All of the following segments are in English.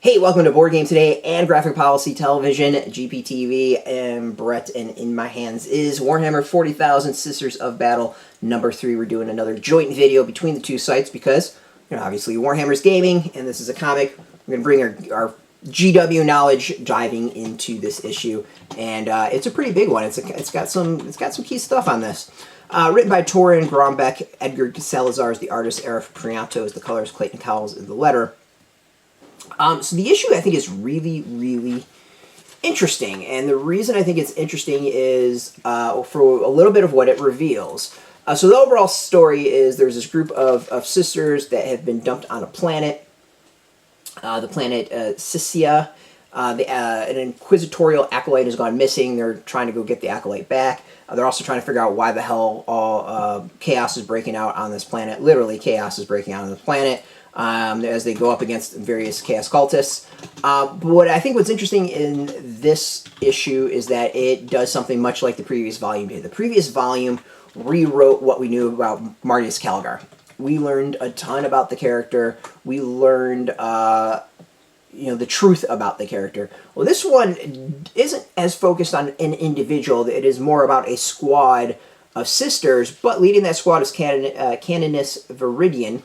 Hey, welcome to Board Game Today and Graphic Policy Television, GPTV, and Brett, and in my hands is Warhammer 40,000 Sisters of Battle number 3. We're doing another joint video between the two sites because, obviously Warhammer's gaming, and this is a comic. We're going to bring our GW knowledge diving into this issue, and it's a pretty big one. It's got some key stuff on this. Written by Torunn, Grønbekk, Edgar Salazar is the artist, Arif, Prianto is the colors, Clayton, Cowles is the letter. So the issue, I think, is really, really interesting. And the reason I think it's interesting is for a little bit of what it reveals. So the overall story is there's this group of sisters that have been dumped on a planet. The planet Sissia. An inquisitorial acolyte has gone missing. They're trying to go get the acolyte back. They're also trying to figure out why the hell all chaos is breaking out on this planet. Literally, chaos is breaking out on this planet. As they go up against various chaos cultists. But what's interesting in this issue is that it does something much like the previous volume did. The previous volume rewrote what we knew about Marneus Calgar. We learned a ton about the character. We learned, the truth about the character. Well, this one isn't as focused on an individual. It is more about a squad of sisters, but leading that squad is Canoness Viridian.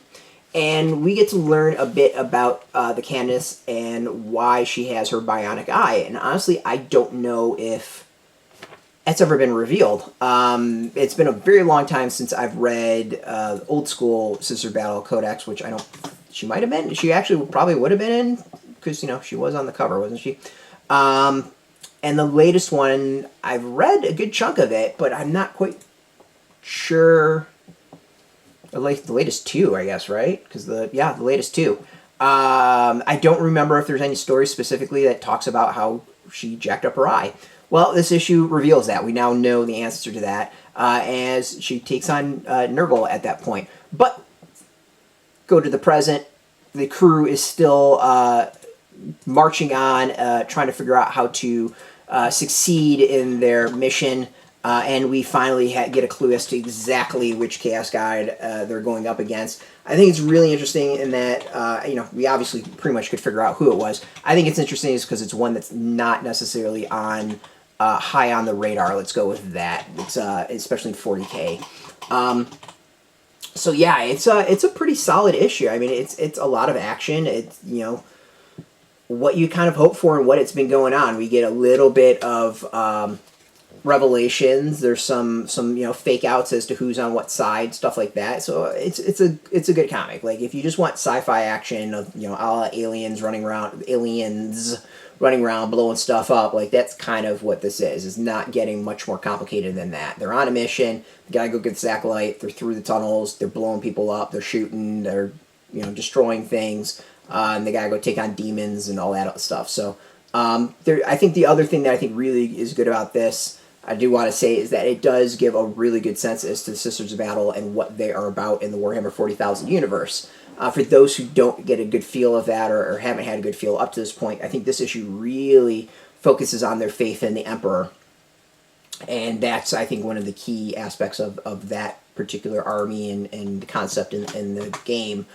And we get to learn a bit about the Candace and why she has her bionic eye. And honestly, I don't know if that's ever been revealed. It's been a very long time since I've read old school Sister Battle Codex, which I don't... She might have been. She actually probably would have been in, because, she was on the cover, wasn't she? And the latest one, I've read a good chunk of it, but I'm not quite sure... The latest two, I guess, right? Because the latest two. I don't remember if there's any story specifically that talks about how she jacked up her eye. Well, this issue reveals that. We now know the answer to that as she takes on Nurgle at that point. But go to the present. The crew is still marching on, trying to figure out how to succeed in their mission. And we finally get a clue as to exactly which Chaos Guide they're going up against. I think it's really interesting in that, we obviously pretty much could figure out who it was. I think it's interesting because it's one that's not necessarily on high on the radar. Let's go with that. It's especially in 40K. So yeah, it's a pretty solid issue. I mean, it's a lot of action. It's what you kind of hope for and what it's been going on. We get a little bit of revelations. There's some fake outs as to who's on what side, stuff like that. So it's a good comic. Like, if you just want sci-fi action of a la aliens running around blowing stuff up, like, that's kind of what this is. It's not getting much more complicated than that. They're on a mission. They gotta go get the acolyte. They're through the tunnels. They're blowing people up. They're shooting. They're destroying things. And they gotta go take on demons and all that other stuff. So I think the other thing that I think really is good about this, I do want to say, is that it does give a really good sense as to the Sisters of Battle and what they are about in the Warhammer 40,000 universe. For those who don't get a good feel of that or haven't had a good feel up to this point, I think this issue really focuses on their faith in the Emperor. And that's, I think, one of the key aspects of that particular army and the concept in the game.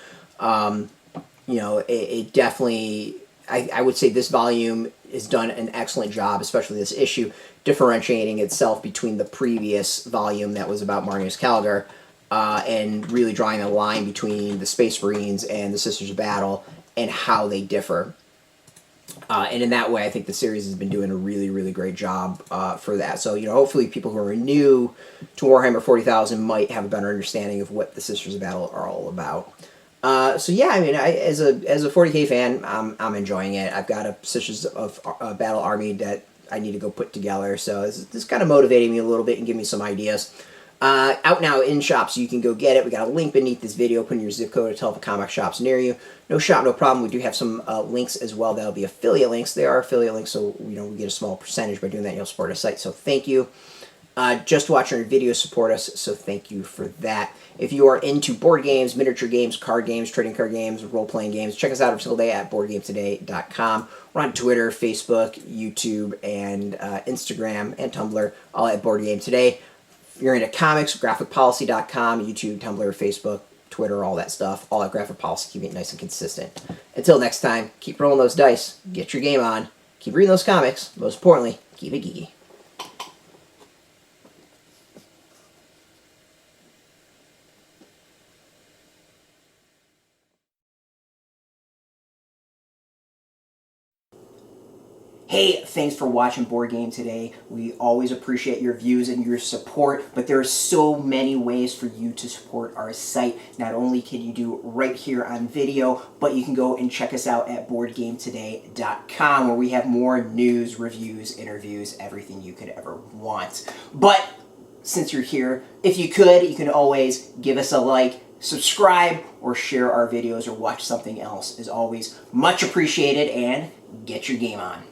It definitely... I would say this volume has done an excellent job, especially this issue, differentiating itself between the previous volume that was about Marneus Calgar, and really drawing a line between the Space Marines and the Sisters of Battle and how they differ. And in that way, I think the series has been doing a really, really great job for that. So, hopefully people who are new to Warhammer 40,000 might have a better understanding of what the Sisters of Battle are all about. So yeah, I mean, as a 40K fan, I'm enjoying it. I've got a Sisters of Battle army that I need to go put together, so this kind of motivating me a little bit and giving me some ideas. Out now in shops, so you can go get it. We got a link beneath this video. Put in your zip code to tell the comic shops near you. No shop, no problem. We do have some links as well. That'll be affiliate links. They are affiliate links, so we get a small percentage by doing that. You'll support our site, so thank you. Just watching our videos support us, so thank you for that. If you are into board games, miniature games, card games, trading card games, role-playing games, check us out every single day at boardgametoday.com. We're on Twitter, Facebook, YouTube, and Instagram, and Tumblr, all at Board Game Today. If you're into comics, graphicpolicy.com, YouTube, Tumblr, Facebook, Twitter. Twitter, all that stuff, all that graphic policy, keeping it nice and consistent. Until next time, keep rolling those dice, get your game on, keep reading those comics, most importantly, keep it geeky. Hey, thanks for watching Board Game today. We always appreciate your views and your support, but there are so many ways for you to support our site. Not only can you do it right here on video, but you can go and check us out at BoardGameToday.com, where we have more news, reviews, interviews, everything you could ever want. But since you're here, if you could, you can always give us a like, subscribe, or share our videos or watch something else. Is always much appreciated, and get your game on.